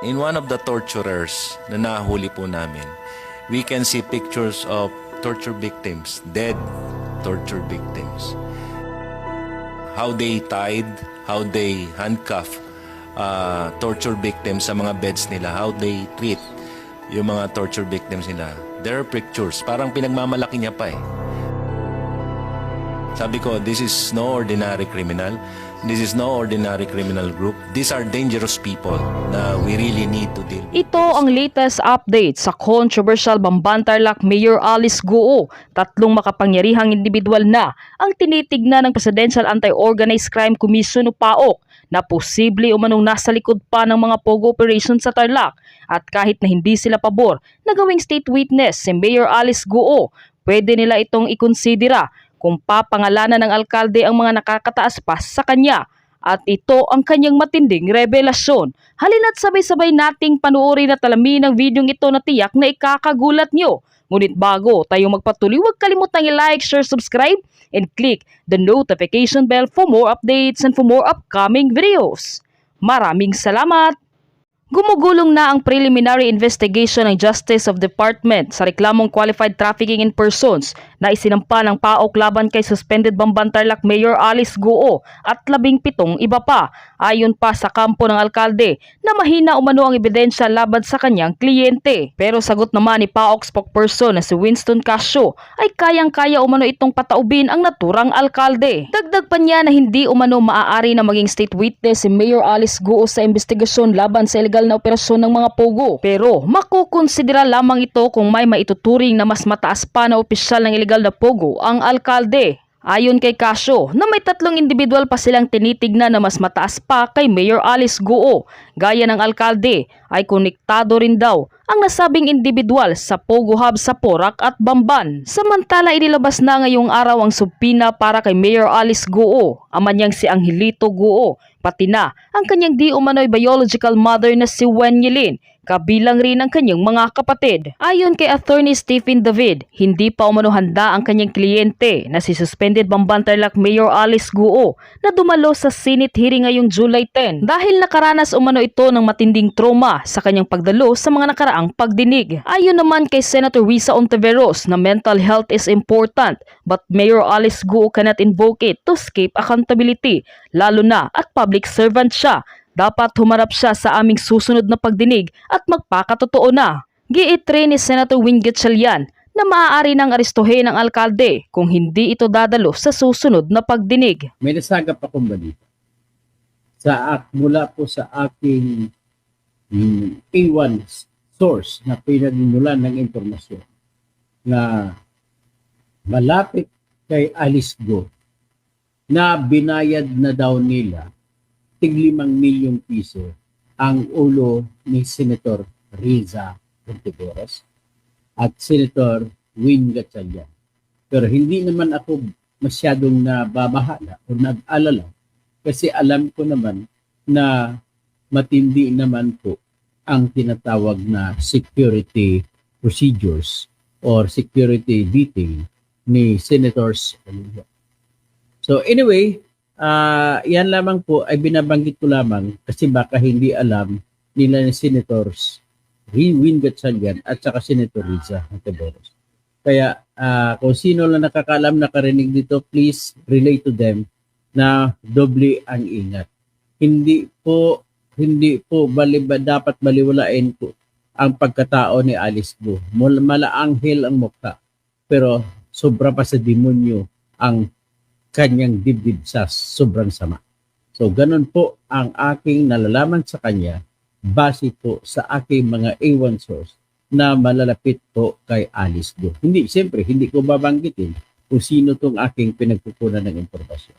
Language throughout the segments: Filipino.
In one of the torturers na nahuli po namin, we can see pictures of torture victims, dead torture victims. How they tied, how they handcuff torture victims sa mga beds nila, how they treat yung mga torture victims nila. There are pictures, parang pinagmamalaki niya pa eh. Sabi ko, this is no ordinary criminal. This is no ordinary criminal group. These are dangerous people na we really need to deal with. Ito ang latest update sa controversial Bamban-Tarlac Mayor Alice Guo. 3 makapangyarihang individual na ang tinitignan ng Presidential Anti-Organized Crime Commission o PAOK na posible umanong nasa likod pa ng mga pogo operation sa Tarlac. At kahit na hindi sila pabor na gawing state witness si Mayor Alice Guo, pwede nila itong ikonsidera kung papangalanan ng alkalde ang mga nakakataas pa sa kanya. At ito ang kanyang matinding revelasyon. Halina't sabay-sabay nating panuorin at alamin ang videong ito na tiyak na ikakagulat nyo. Ngunit bago tayo magpatuloy, huwag kalimutang i-like, share, subscribe, and click the notification bell for more updates and for more upcoming videos. Maraming salamat! Gumugulong na ang preliminary investigation ng Justice of Department sa reklamong qualified trafficking in persons na isinampa ng PAOK laban kay suspended Bamban-Tarlac Mayor Alice Guo at 17 iba pa. Ayon pa sa kampo ng alkalde na mahina umano ang ebidensya laban sa kanyang kliyente. Pero sagot naman ni PAOK spokesperson na si Winston Casio ay kayang-kaya umano itong pataubin ang naturang alkalde. Dagdag pa niya na hindi umano maaari na maging state witness si Mayor Alice Guo sa investigasyon laban sa illegal na operasyon ng mga pogo. Pero makukonsidera lamang ito kung may maituturing na mas mataas pa na opisyal ng illegal na pogo ang alkalde. Ayon kay Casio na may 3 individual pa silang tinitignan na mas mataas pa kay Mayor Alice Guo. Gaya ng alkalde ay konektado rin daw ang nasabing individual sa Pogo Hub sa Porac at Bamban. Samantala inilabas na ngayong araw ang subpina para kay Mayor Alice Guo, ama niyang si Angelito Guo, pati na ang kanyang di umano'y biological mother na si Wenyelin, kabilang rin ang kanyang mga kapatid. Ayon kay Attorney Stephen David, hindi pa umano handa ang kanyang kliyente na si suspended Bamban-Tarlac Mayor Alice Guo na dumalo sa Senate hearing ngayong July 10 dahil nakaranas umano ito ng matinding trauma sa kanyang pagdalo sa mga nakaraang pagdinig. Ayon naman kay Senator Risa Ontiveros na mental health is important but Mayor Alice Guo cannot invoke it to escape accountability, lalo na at public servant siya. Dapat humarap siya sa aming susunod na pagdinig at magpakatotoo na. Giit rin ni Senator Win Gatchalian na maaari nang arestuhin ng alkalde kung hindi ito dadalo sa susunod na pagdinig. May nasagap akong balita mula po sa aking A1 source na pinagmulan ng impormasyon na malapit kay Alice Guo na binayad na daw nila tig 5 milyong piso ang ulo ni Senator Riza Ontiveros at Senator Win Gatchalian. Pero hindi naman ako masyadong nababahala o nag-alala kasi alam ko naman na matindi naman po ang tinatawag na security procedures or security detail ni Senators. So anyway, yan lamang po ay binabanggit ko lamang kasi baka hindi alam nila ni Senators Win Gatchalian at saka Senator Riza Ontiveros. Kaya kung sino lang nakakaalam, nakarinig dito, please relay to them na doble ang ingat. Hindi po dapat baliwalain po ang pagkatao ni Alice Guo. Malaanghel ang mukha pero sobra pa sa demonyo ang kanyang dibdib sa sobrang sama. So ganun po ang aking nalalaman sa kanya base po sa aking mga A1 source na malalapit po kay Alice Guo. Siyempre, hindi ko babanggitin kung sino tong aking pinagkukunan ng impormasyon.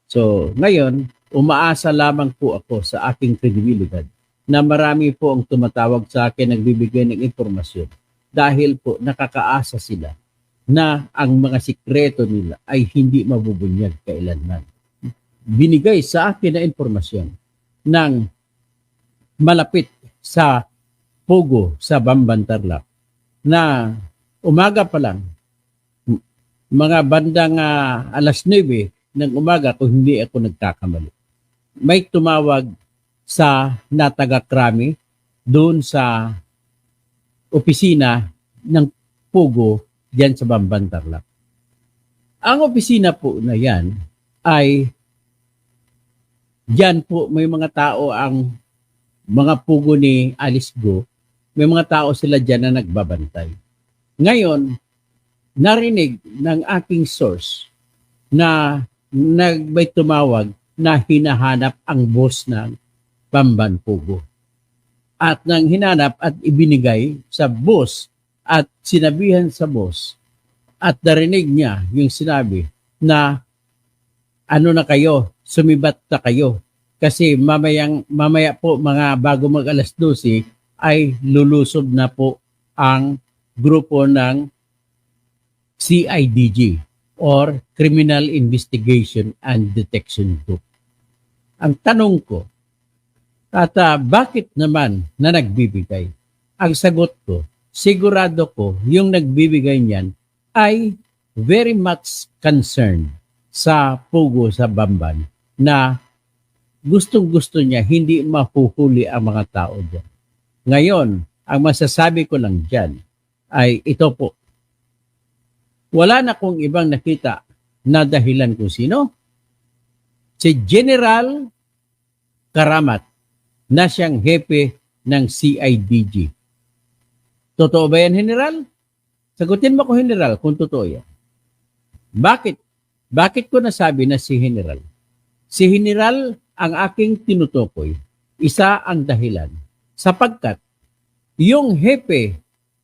So ngayon, umaasa lamang po ako sa aking kredibilidad na marami po ang tumatawag sa akin nagbibigay ng impormasyon dahil po nakakaasa sila na ang mga sikreto nila ay hindi mabubunyag kailanman. Binigay sa akin na impormasyon ng malapit sa Pogo sa Bamban-Tarlac na umaga pa lang, mga bandang alas 9 ng umaga kung hindi ako nagkakamali. May tumawag sa Nataga Krami doon sa opisina ng Pugo diyan sa Bamban Tarlac. Ang opisina po na yan ay diyan po may mga tao, ang mga Pugo ni Alice Go, may mga tao sila diyan na nagbabantay. Ngayon, narinig ng aking source na may tumawag na hinahanap ang boss ng Bamban Pugo. At nang hinanap at ibinigay sa boss at sinabihan sa boss at narinig niya yung sinabi na ano na kayo, sumibat na kayo. Kasi mamaya po mga bago mag alas 12 ay lulusob na po ang grupo ng CIDG or Criminal Investigation and Detection Group. Ang tanong ko, bakit naman na nagbibigay? Ang sagot ko, sigurado ko yung nagbibigay niyan ay very much concerned sa Pugo sa Bamban na gustong-gusto niya hindi mahuhuli ang mga tao dyan. Ngayon, ang masasabi ko lang dyan ay ito po. Wala na kong ibang nakita na dahilan kung sino. Si General Karamat na siyang hepe ng CIDG. Totoo ba yan, General? Sagutin mo ko, General, kung totoo yan. Bakit? Bakit ko nasabi na si General? Si General ang aking tinutukoy. Isa ang dahilan. Sapagkat yung hepe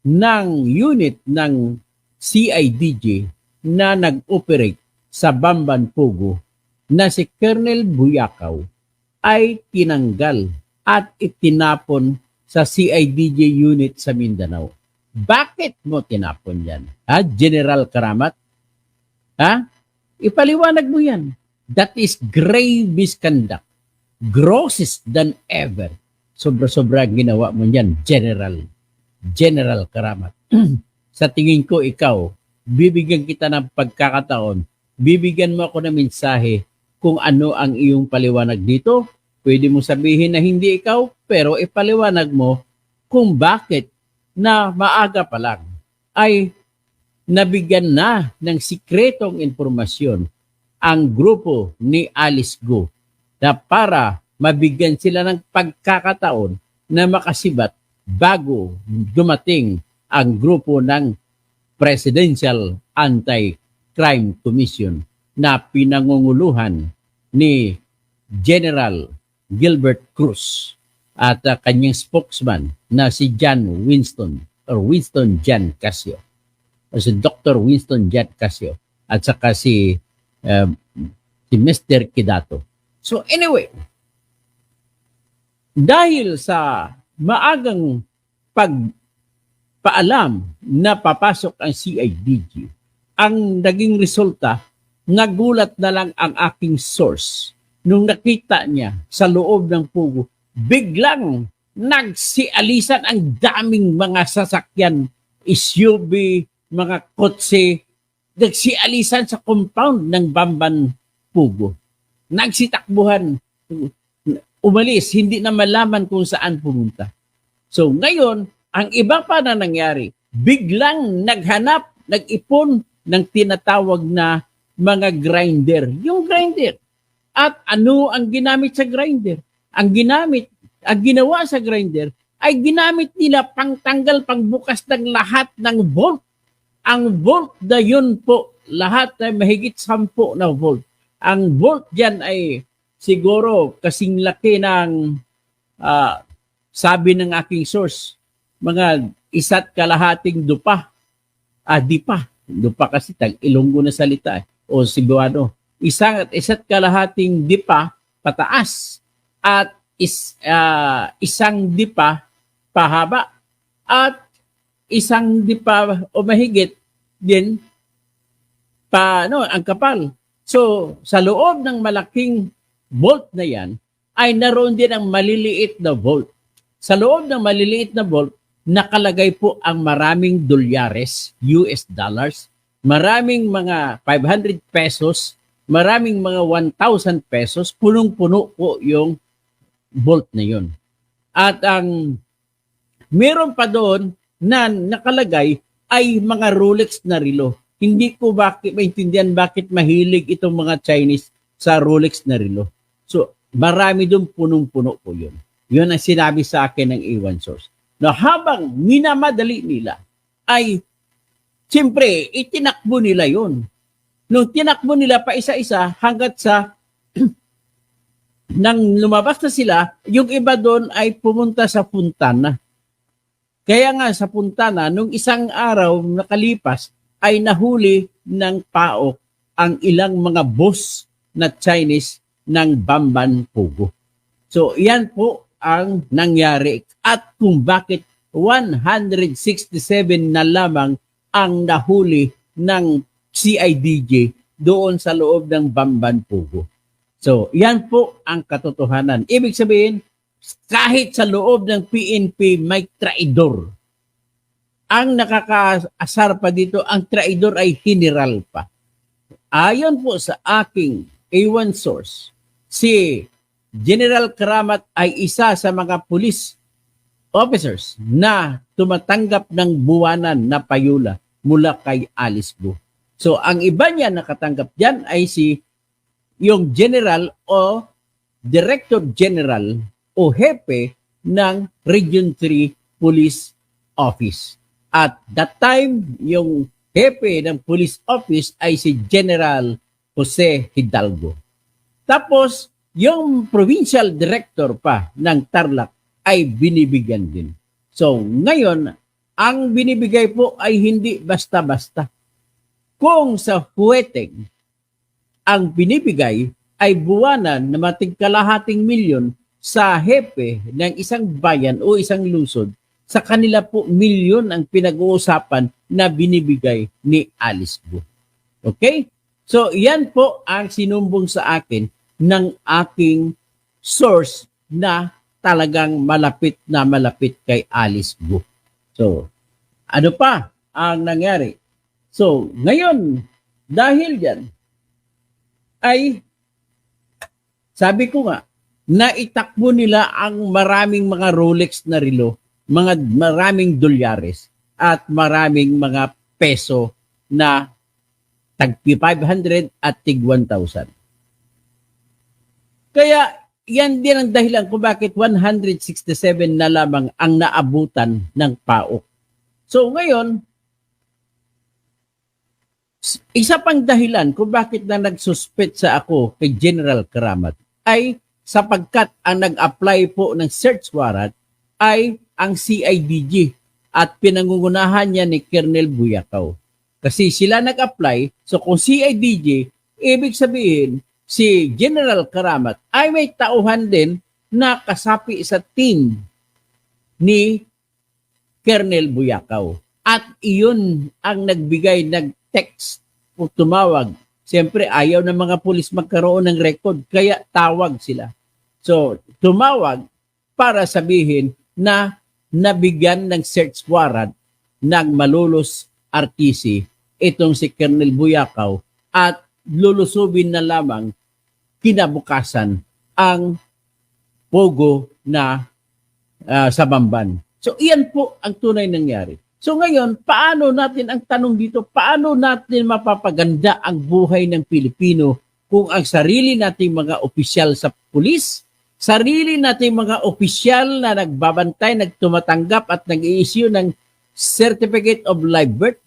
ng unit ng CIDG na nag-operate sa Bamban Pugo na si Colonel Buyakaw ay tinanggal at itinapon sa CIDG unit sa Mindanao. Bakit mo tinapon yan? General Karamat? Ipaliwanag mo yan. That is grave misconduct. Grossest than ever. Sobra-sobra ginawa mo yan, General Karamat. Sa tingin ko, ikaw, bibigyan kita ng pagkakataon, bibigyan mo ako ng mensahe kung ano ang iyong paliwanag dito. Pwede mo sabihin na hindi ikaw, pero ipaliwanag mo kung bakit na maaga pa lang ay nabigyan na ng sikretong impormasyon ang grupo ni Alice Go na para mabigyan sila ng pagkakataon na makasibat bago dumating ang grupo ng Presidential Anti-Crime Commission na pinangunguluhan ni General Gilbert Cruz at kanyang spokesman na si Winston John Casio. O si Dr. Winston John Casio at saka si Mr. Kidato. So anyway, dahil sa maagang pagpaalam na papasok ang CIDG, ang naging resulta, nagulat na lang ang aking source nung nakita niya sa loob ng Pugo, biglang nagsialisan ang daming mga sasakyan, SUV, mga kotse, nagsialisan sa compound ng Bamban Pugo. Nagsitakbuhan, umalis, hindi na malaman kung saan pumunta. So ngayon, ang iba pa na nangyari, biglang naghanap, nag-ipon ng tinatawag na mga grinder. Yung grinder. At ano ang ginamit sa grinder? Ang ginawa sa grinder ay ginamit nila pangtanggal, pangbukas ng lahat ng volt. Ang volt na yun po, lahat ay mahigit 10 na volt. Ang volt dyan ay siguro kasing laki ng, sabi ng aking source, mga 1.5 dupa. Dipa. Dupa kasi tag Ilonggo na salita o Cebuano. 1.5 dipa pataas at isang dipa pahaba at isang dipa o mahigit din ang kapal. So sa loob ng malaking volt na yan ay naroon din ang maliliit na volt. Sa loob ng maliliit na volt nakalagay po ang maraming dolyares, US dollars, maraming mga 500 pesos, maraming mga 1,000 pesos, punong-puno po yung volt na yun. At ang meron pa doon na nakalagay ay mga Rolex na relo. Hindi ko maintindihan bakit mahilig itong mga Chinese sa Rolex na relo. So, marami doon punong-puno po yun. Yun ang sinabi sa akin ng A1 source. Na habang minamadali nila, ay siyempre, itinakbo nila yun. Nung tinakbo nila pa isa-isa hanggat sa nang lumabas na sila, yung iba doon ay pumunta sa Puntana. Kaya nga sa Puntana, nung isang araw nakalipas, ay nahuli ng PAOK ang ilang mga boss na Chinese ng Bamban Pogo. So, yan po ang nangyari. At kung bakit 167 na lamang ang nahuli ng CIDJ doon sa loob ng Bamban Pogo. So, yan po ang katotohanan. Ibig sabihin, kahit sa loob ng PNP may traidor. Ang nakakaasar pa dito, ang traidor ay general pa. Ayon po sa aking A1 source, si General Karamat ay isa sa mga police officers na tumatanggap ng buwanan na payula mula kay Alice Go. So, ang iba niya nakatanggap dyan ay si yung general o director general o hepe ng Region 3 Police Office. At that time, yung hepe ng police office ay si General Jose Hidalgo. Tapos, yung provincial director pa ng Tarlac ay binibigyan din. So, ngayon, ang binibigay po ay hindi basta-basta. Kung sa Hueteng, ang binibigay ay buwanan na matigkalahating milyon sa hepe ng isang bayan o isang lungsod, sa kanila po milyon ang pinag-uusapan na binibigay ni Alice Go. Okay? So, yan po ang sinumbong sa akin ng aking source na talagang malapit na malapit kay Alice Go. So, ano pa ang nangyari? So, ngayon, dahil yan, ay sabi ko nga, naitakbo nila ang maraming mga Rolex na relo, maraming dolyares, at maraming mga peso na tag 500 at tig 1,000. Kaya yan din ang dahilan kung bakit 167 na lamang ang naabutan ng PAOK. So ngayon, isa pang dahilan kung bakit na nagsuspect sa ako kay General Karamat ay sapagkat ang nag-apply po ng search warrant ay ang CIDG at pinangungunahan niya ni Colonel Buyakaw. Kasi sila nag-apply, so kung CIDG, ibig sabihin si General Karamat ay may tauhan din na kasapi sa team ni Colonel Buyakaw. At iyon ang nagbigay text o tumawag. Siyempre, ayaw ng mga pulis magkaroon ng record, kaya tawag sila. So, tumawag para sabihin na nabigyan ng search warrant ng Malolos RTC itong si Colonel Buyakaw at lulusubin na lamang kinabukasan ang Pogo na sa Bamban. So, iyan po ang tunay nangyari. So ngayon, paano natin, ang tanong dito, paano natin mapapaganda ang buhay ng Pilipino kung ang sarili nating mga opisyal sa pulis, sarili nating mga opisyal na nagbabantay, nagtumatanggap at nag-i-issue ng Certificate of Live Birth,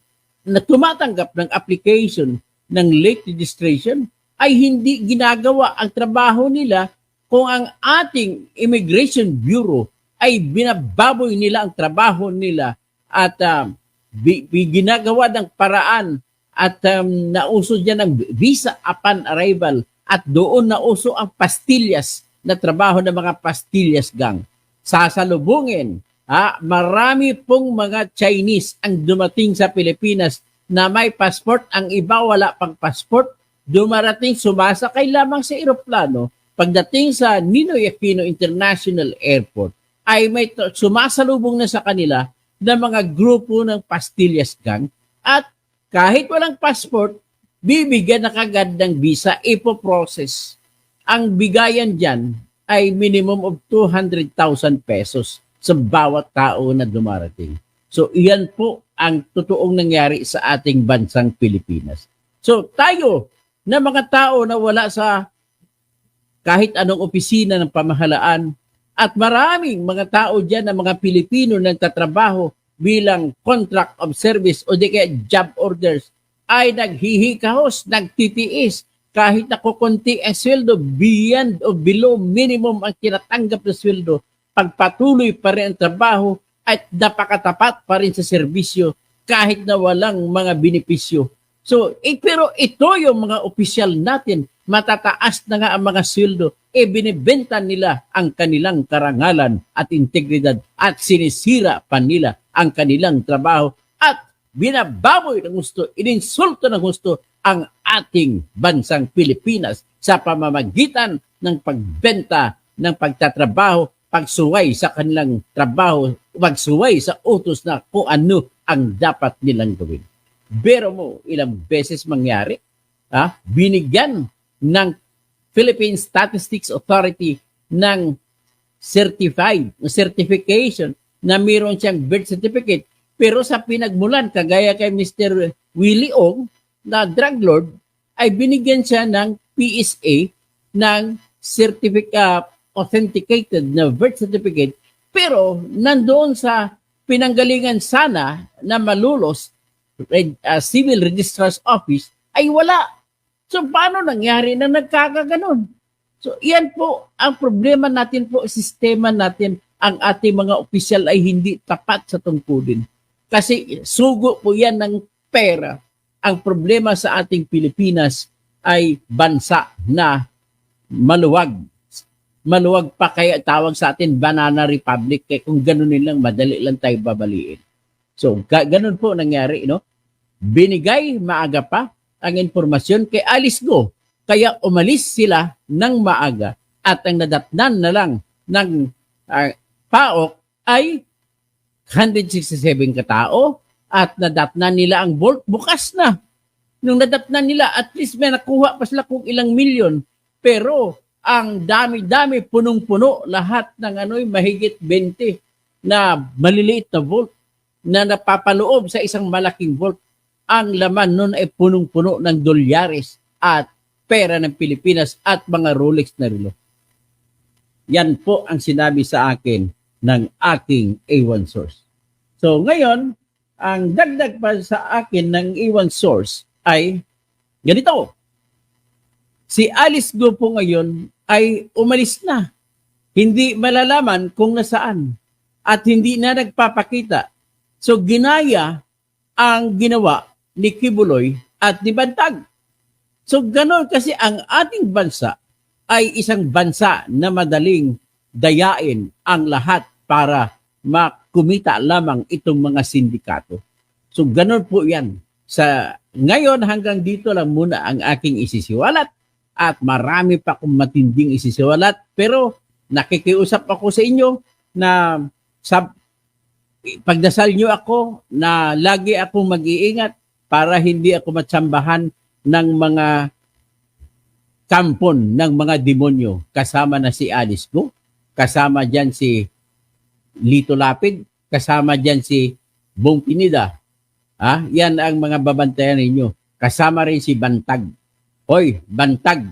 na tumatanggap ng application ng late registration, ay hindi ginagawa ang trabaho nila kung ang ating Immigration Bureau ay binababoy nila ang trabaho nila at ginagawa ng paraan at nauso dyan ng visa upon arrival at doon nauso ang pastillas na trabaho ng mga pastillas gang. Sasalubungin, marami pong mga Chinese ang dumating sa Pilipinas na may passport, ang iba wala pang passport, dumarating sumasakay lamang sa eroplano, pagdating sa Ninoy Aquino International Airport ay may sumasalubong na sa kanila ng mga grupo ng pastillas gang at kahit walang passport, bibigyan na kagad ng visa, ipoprocess. Ang bigayan dyan ay minimum of 200,000 pesos. sa bawat tao na dumarating. So iyan po ang totoong nangyari sa ating bansang Pilipinas. So tayo na mga tao na wala sa kahit anong opisina ng pamahalaan at maraming mga tao dyan na mga Pilipino na nagtatrabaho bilang contract of service o di kaya job orders ay naghihikahos, nagtitiis kahit na kukunti ang sweldo, beyond o below minimum ang tinatanggap na sweldo, pagpatuloy pa rin ang trabaho at napakatapat pa rin sa serbisyo kahit na walang mga benepisyo. So, pero ito yung mga opisyal natin, matataas na nga ang mga sweldo, binibenta nila ang kanilang karangalan at integridad at sinisira pa nila ang kanilang trabaho at binababoy ng gusto, ininsulto ng gusto ang ating bansang Pilipinas sa pamamagitan ng pagbenta, ng pagtatrabaho, pagsuway sa kanilang trabaho, pagsuway sa utos na kung ano ang dapat nilang gawin. Pero mo, ilang beses mangyari, binigyan ng Philippine Statistics Authority ng certification na mayroon siyang birth certificate. Pero sa pinagmulan, kagaya kay Mr. Willie Ong, na drug lord, ay binigyan siya ng PSA ng authenticated na birth certificate. Pero nandoon sa pinanggalingan sana na malulos, Civil Registrar's Office, ay wala. So, paano nangyari na nagkakaganon? So, iyan po ang problema natin po, sistema natin, ang ating mga opisyal ay hindi tapat sa tungkulin. Kasi sugo po yan ng pera. Ang problema sa ating Pilipinas ay bansa na maluwag. Maluwag pa kaya tawag sa atin Banana Republic. Kaya kung gano'n lang, madali lang tayo babaliin. So, ganun po nangyari, no? Binigay maaga pa ang informasyon kay Alice Go. Kaya umalis sila ng maaga at ang nadatnan na lang ng PAOK ay 167 katao at nadatnan nila ang vault bukas na. Nung nadatnan nila, at least may nakuha pa sila kung ilang milyon. Pero ang dami-dami, punong-puno, lahat ng mahigit 20 na maliliit na vault na napapaloob sa isang malaking vault. Ang laman nun ay punong-puno ng dolyares at pera ng Pilipinas at mga Rolex na relo. Yan po ang sinabi sa akin ng aking A1 source. So ngayon, ang dagdag pa sa akin ng A1 source ay ganito. Si Alice Go po ngayon ay umalis na. Hindi malalaman kung nasaan at hindi na nagpapakita. So ginaya ang ginawa ni Kibuloy at ni Bantag. So ganoon kasi ang ating bansa ay isang bansa na madaling dayain ang lahat para makumita lamang itong mga sindikato. So ganoon po yan. Sa ngayon hanggang dito lang muna ang aking isisiwalat at marami pa akong matinding isisiwalat pero nakikiusap ako sa inyo na pagdasal nyo ako na lagi akong mag-iingat para hindi ako matsambahan ng mga kampon ng mga demonyo. Kasama na si Alice Go, kasama dyan si Lito Lapid, kasama dyan si Bong Pinida. Yan ang mga babantayan ninyo. Kasama rin si Bantag. Hoy, Bantag.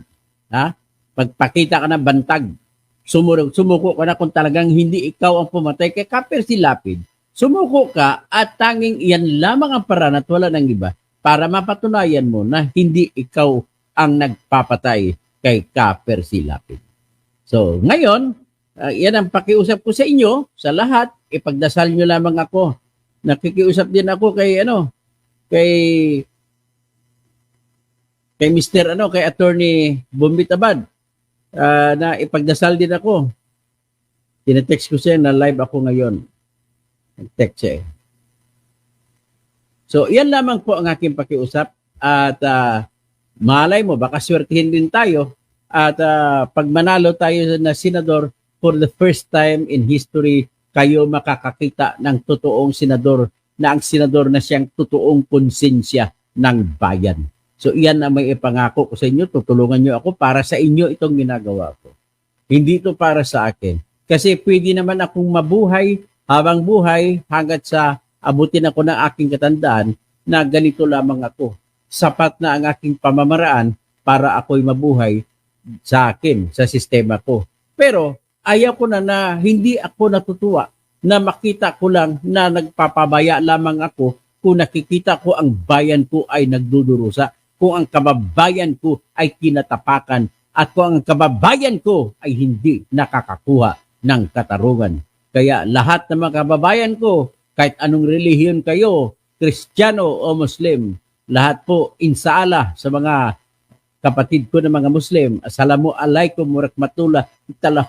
Pagpakita ka ng Bantag, sumuko ka na kung talagang hindi ikaw ang pumatay kay Kaper si Lapid. Sumuko ka at tanging iyan lamang ang paraan at wala ng iba para mapatunayan mo na hindi ikaw ang nagpapatay kay Kaper si Lapid. So, ngayon, yan ang pakiusap ko sa inyo, sa lahat, ipagdasal nyo lamang ako. Nakikiusap din ako kay Mr. kay Attorney Bombit Abad, na ipagdasal din ako. Tinetext ko siya na live ako ngayon. Text siya. So, yan lamang po ang aking pakiusap at malay mo, baka swertihin din tayo at pag manalo tayo na senador for the first time in history, kayo makakakita ng totoong senador na ang senador na siyang totoong konsensya ng bayan. So, iyan ang may ipangako ko sa inyo. Tutulungan nyo ako para sa inyo itong ginagawa ko. Hindi ito para sa akin. Kasi pwede naman akong mabuhay habang buhay hanggat sa abutin ako ng aking katandaan na ganito lamang ako. Sapat na ang aking pamamaraan para ako'y mabuhay sa akin, sa sistema ko. Pero ayaw ko na hindi ako natutuwa na makita ko lang na nagpapabaya lamang ako kung nakikita ko ang bayan ko ay nagdudurusa, kung ang kababayan ko ay kinatapakan, at kung ang kababayan ko ay hindi nakakakuha ng katarungan. Kaya lahat ng mga kababayan ko, kahit anong relihiyon kayo, Kristiyano o Muslim, lahat po insaala sa mga kapatid ko na mga Muslim, assalamu alaikum warahmatullahi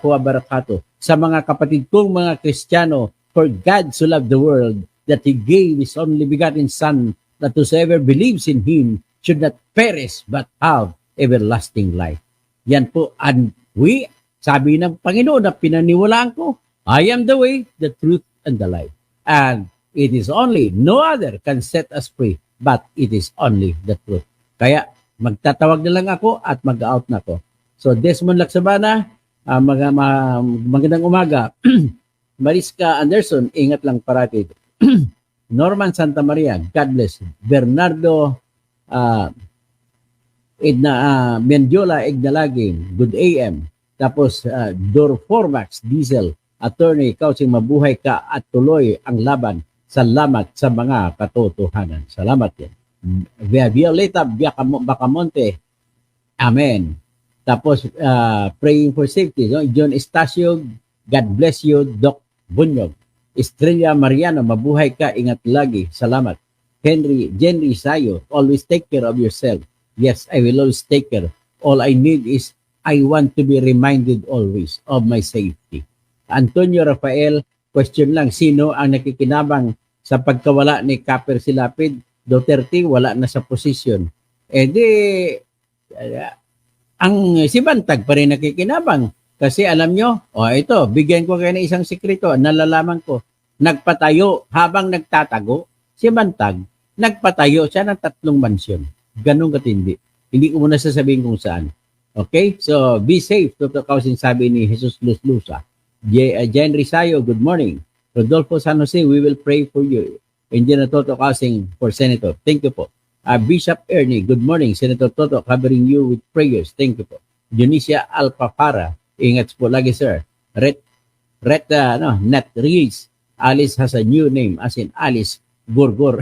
wabarakatuh. Sa mga kapatid kong mga Kristiyano, for God so loved the world that He gave His only begotten Son, that whosoever believes in Him should not perish but have everlasting life. Yan po, and we, sabi ng Panginoon na pinaniwalaan ko, I am the way, the truth, and the life. And it is only, no other can set us free, but it is only the truth. Kaya, magtatawag na lang ako at mag-out na ako. So, Desmond Laksabana, magandang umaga. Mariska Anderson, ingat lang parati. Norman Santa Maria, God bless. Bernardo Mendiola Igdalaging, good AM. Tapos, Dor Formax Diesel, attorney, couching mabuhay ka at tuloy ang laban. Salamat sa mga katotohanan. Salamat yan. Violeta Bacamonte, amen. Tapos, praying for safety. No? John Estacio, God bless you. Doc Bunyog. Estrella Mariano, mabuhay ka, ingat lagi. Salamat. Jenry Sayo, always take care of yourself. Yes, I will always take care. All I need is, I want to be reminded always of my safety. Antonio Rafael, question lang, sino ang nakikinabang sa pagkawala ni Kaper Silapid? Duterte, wala na sa posisyon. Ang si Bantag pa rin nakikinabang. Kasi alam nyo, ito, bigyan ko kayo ng isang sekreto, nalalaman ko, nagpatayo habang nagtatago, si Bantag, nagpatayo siya ng 3 mansyon. Ganun katindi. Hindi ko muna sasabihin kung saan. Okay? So, be safe. Toto Kausing sabi ni Jesus Luz-Lusa. Jen Risayo, good morning. Rodolfo San Jose, we will pray for you. Engineer Toto Kausing for Senator. Thank you po. Bishop Ernie, good morning. Senator Toto, covering you with prayers. Thank you po. Dionisia Alpapara, ingat po lagi, sir. Nat Rees. Alice has a new name, as in Alice Gorgor.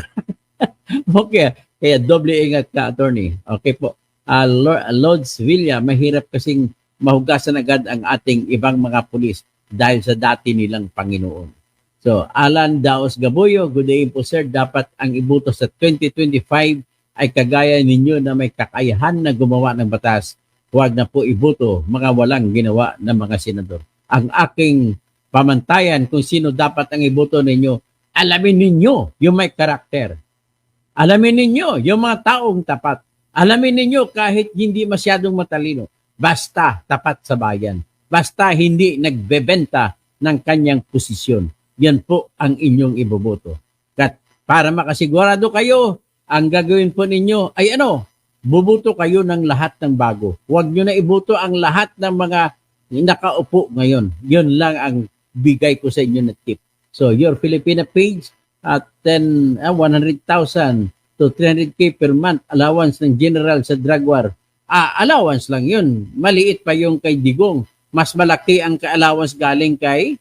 Okay, kaya doble ingat ka, attorney. Okay po. Lords Villa, mahirap kasing mahugasan agad ang ating ibang mga pulis dahil sa dati nilang Panginoon. So, Alan Daos Gaboyo, good day po sir. Dapat ang iboto sa 2025 ay kagaya ninyo na may kakayahan na gumawa ng batas. Huwag na po iboto mga walang ginawa ng mga senador. Ang aking pamantayan kung sino dapat ang iboto ninyo, alamin ninyo yung may karakter. Alamin ninyo yung mga taong tapat. Alamin ninyo kahit hindi masyadong matalino. Basta tapat sa bayan. Basta hindi nagbebenta ng kanyang posisyon. Yan po ang inyong iboboto. At para makasigurado kayo, ang gagawin po ninyo ay buboto kayo ng lahat ng bago. Huwag nyo na iboto ang lahat ng mga nakaupo ngayon. Yun lang ang bigay ko sa inyo na tip. So, your Filipina page at 100,000 to 300K per month allowance ng general sa drug war. Allowance lang yun. Maliit pa yung kay Digong. Mas malaki ang allowance galing kay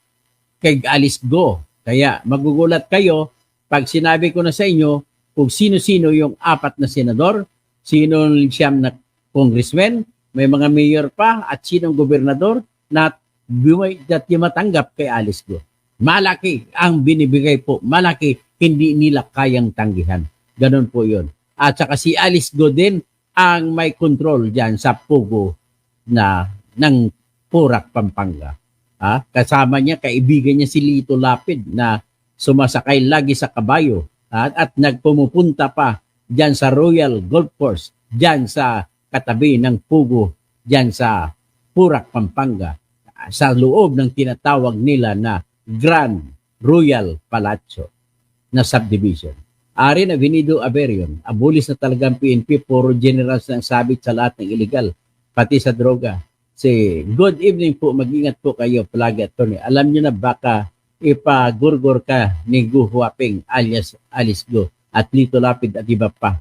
Alice Go. Kaya magugulat kayo pag sinabi ko na sa inyo kung sino-sino yung 4 na senador, sino siyam na congressman, may mga mayor pa at sinong gobernador na matanggap kay Alice Go. Malaki ang binibigay po. Malaki, hindi nila kayang tanggihan. Ganon po yun. At saka si Alice Go din ang may control dyan sa Pugo ng Purak, Pampanga. Kasama niya, kaibigan niya si Lito Lapid na sumasakay lagi sa kabayo at nagpumupunta pa dyan sa Royal Golf Course, dyan sa katabi ng Pugo, dyan sa Purak, Pampanga, sa loob ng tinatawag nila na Grand Royal Palazzo na subdivision. Arin Avenido Averion, abulis na talagang PNP, puro generals na sabit sa lahat ng illegal, pati sa droga. Good evening po, mag-ingat po kayo palagi, attorney. Alam nyo na baka ipagurgur ka ni Gu Huaping alias Alice Go at Lito Lapid at iba pa.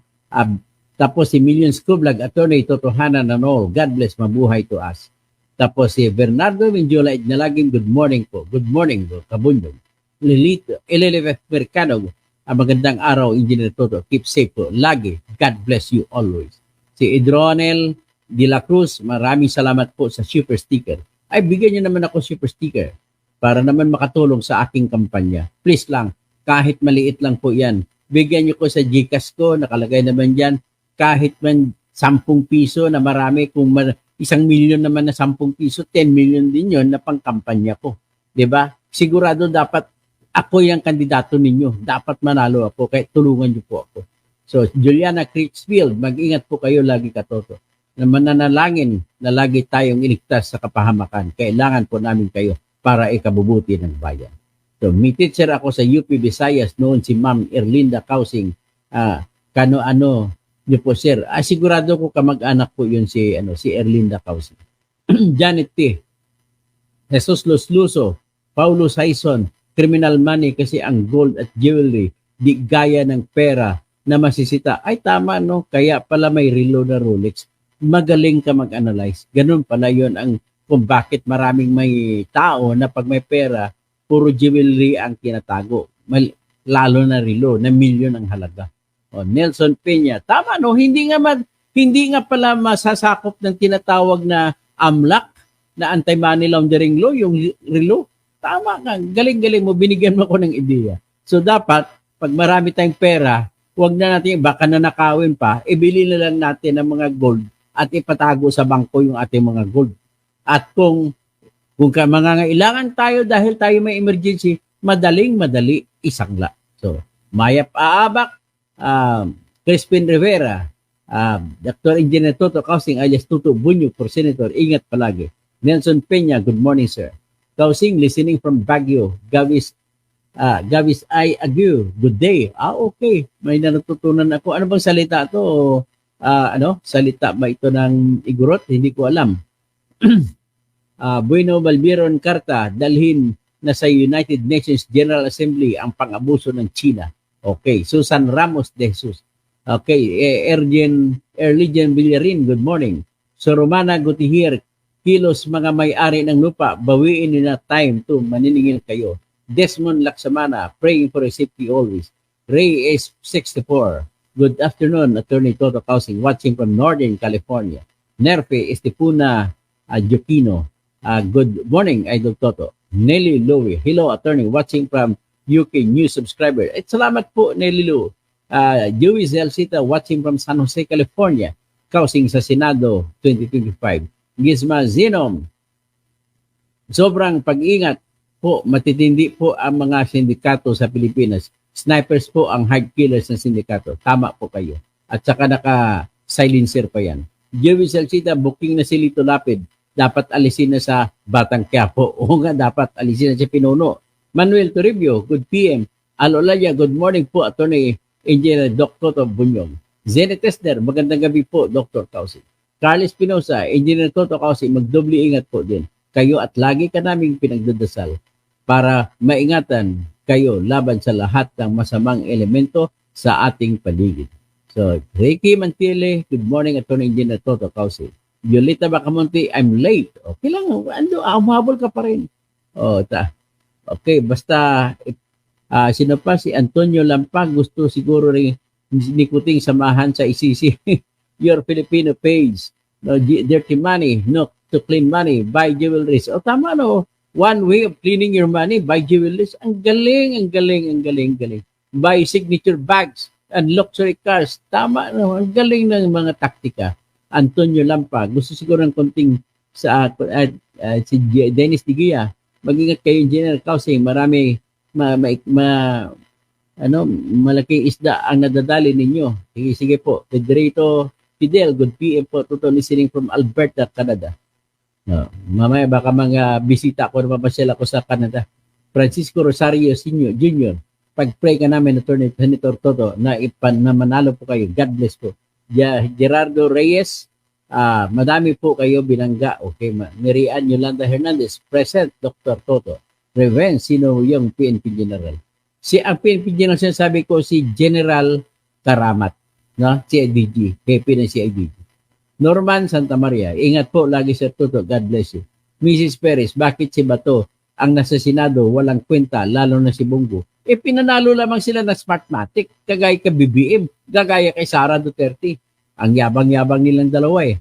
Tapos si Millions Kublag, attorney, totohanan na all. God bless, mabuhay to us. Tapos si Bernardo Minjola Idnalagin, good morning po. Good morning po, Kabundong. Lilito, Eleleveth Mercano, magandang araw, Engineer Toto. Keep safe po, lagi. God bless you always. Si Idronel De La Cruz, maraming salamat po sa super sticker. Ay, bigyan nyo naman ako super sticker para naman makatulong sa aking kampanya. Please lang, kahit maliit lang po yan. Bigyan nyo ko sa GCash ko, nakalagay naman dyan, kahit man 10 piso na marami, kung 1 milyon naman na 10 piso, 10 million din yon na pangkampanya ko. 'Di ba? Sigurado dapat ako yung kandidato ninyo. Dapat manalo ako, kaya tulungan nyo po ako. So, Juliana Critchfield, mag-ingat po kayo lagi, Katoto. Na mananalangin na lagi tayong iligtas sa kapahamakan. Kailangan po namin kayo para ikabubuti ng bayan. So, may teacher ako sa UP Visayas noon si Ma'am Erlinda Kausing. Kano-ano niyo po, sir. Sigurado ko kamag-anak po yun si Erlinda Kausing. Janet T. Jesus Lusluso, Paulo Saison, criminal money kasi ang gold at jewelry di gaya ng pera na masisita. Ay tama no, kaya pala may relo na Rolex. Magaling ka mag-analyze. Ganun pala yun ang kung bakit maraming may tao na pag may pera, puro jewelry ang tinatago. Lalo na relo, na milyon ang halaga. O, Nelson Peña, tama no, hindi nga pala masasakop ng tinatawag na AMLAC, na anti-money laundering law, yung relo. Tama ka, galing-galing mo, binigyan mo ko ng ideya. So dapat, pag marami tayong pera, huwag na natin, baka nanakawin pa, ibili na lang natin ng mga gold at ipatago sa bangko yung ating mga gold. At kung mangangailangan tayo dahil tayo may emergency, madali isangla. So, Mayap Aabak, Crispin Rivera, Dr. Engineer Toto Kausing alias Tuto Bunyo for Senator, ingat palagi. Nelson Peña, good morning sir. Kausing, listening from Baguio. Gavis I Agu, good day. Okay, may natutunan ako. Ano bang salita to? Salita ba ito ng Igorot? Hindi ko alam. Bueno Balbiron Carta, dalhin na sa United Nations General Assembly ang pang-abuso ng China. Okay, Susan Ramos de Jesus. Okay, Erligen Villarin, good morning. So Romana Gutierrez, kilos mga may-ari ng lupa, bawiin nyo na time to maniningil kayo. Desmond Laksamana, praying for safety always. Ray is 64. Good afternoon, Attorney Toto Kausing, watching from Northern California. Nerfe Estipuna Jokino, good morning, Idol Toto. Nelly Louie, hello, Attorney, watching from UK, new subscriber. Salamat po, Nelly Lou. Joey Zelcita, watching from San Jose, California. Kausing sa Senado 2025. Gizma Zinom, sobrang pag-ingat po, matitindi po ang mga sindikato sa Pilipinas. Snipers po ang hard killers ng sindikato. Tama po kayo. At saka naka-silencer pa yan. Joey Salcita, booking na si Lito Lapid. Dapat alisin na sa Batang Quiapo. O nga, dapat alisin na si Pinuno. Manuel Toribio, good PM. Alolaya, good morning po, Attorney Engineer Dr. Bunyong. Zenith Tester, magandang gabi po, Dr. Kausi. Carlos Pinoza, Engineer Toto Kausi, magdobli ingat po din. Kayo at lagi ka naming pinagdadasal para maingatan kayo laban sa lahat ng masamang elemento sa ating paligid. So, Ricky Mantile, good morning, Attorney Engineer Toto Kausi. Violeta Bacamonte, I'm late. Okay lang, humahabol ka pa rin. Okay, basta, sino pa? Si Antonio Lampag, gusto siguro rin ni Kuting samahan sa ICC. Your Filipino page. No, dirty money, no to clean money, buy jewelries. Tama no. One way of cleaning your money, buy jewelries. Ang galing. Buy signature bags and luxury cars. Tama no. Ang galing ng mga taktika. Antonio Lampag, gusto siguro ng konting sa si Dennis Diguia. Mag-ingat kayo, Engineer Kausing. Marami malaking isda ang nadadali ninyo. Sige po. Pedrito Fidel, good PM po. Tuto listening from Alberta, Canada. Mamaya baka mga bisita ko na mapasyal ako sa Canada. Francisco Rosario Sr. Jr. Pag-pray ka namin, Attorney Senator Toto, na manalo po kayo. God bless po. Gerardo Reyes, Madami po kayo binangga. Okay, Marian Yolanda Hernandez, present. Dr. Toto. Reven, sino yung PNP General? Ang PNP General, sinasabi ko, si General Karamat, no? CIDG, hepe ng CIDG. Norman Santa Maria, ingat po lagi sa Toto, God bless you. Mrs. Perez, bakit si Bato ang nasa Senado walang kwenta, lalo na si Bongo? Pinanalo lamang sila na Smartmatic, kagaya kay BBM, kagaya kay Sara Duterte. Ang yabang-yabang nilang dalawa eh.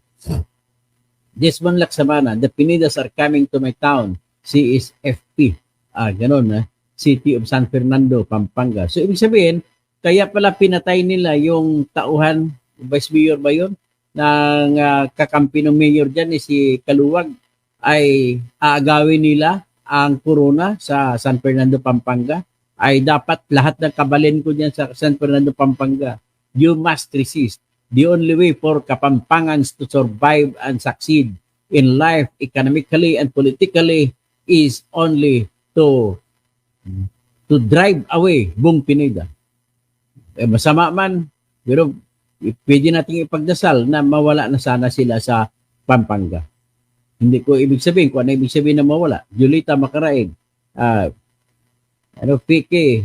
Desmond Laksamana, the Pinidas are coming to my town. She is FP. Ganon na. City of San Fernando, Pampanga. So, ibig sabihin, kaya pala pinatay nila yung tauhan, Vice Mayor ba yun? Ng kakampi ng mayor dyan, si Kaluwag, ay aagawin nila ang corona sa San Fernando, Pampanga. Ay dapat lahat ng kabalin ko dyan sa San Fernando, Pampanga. You must resist. The only way for Kapampangans to survive and succeed in life, economically and politically, is only to drive away Bong Pineda. Masama man, pero pwede nating ipagdasal na mawala na sana sila sa Pampanga. Hindi ko ibig sabihin, kung ano ibig sabihin na mawala. Julita Macaraig, Piki,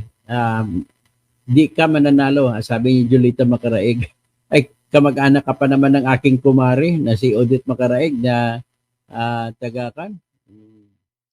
di ka mananalo, sabi ni Julita Macaraig. Ay, kamag-anak ka pa naman ng aking kumari na si Odette Macaraig na taga-kan.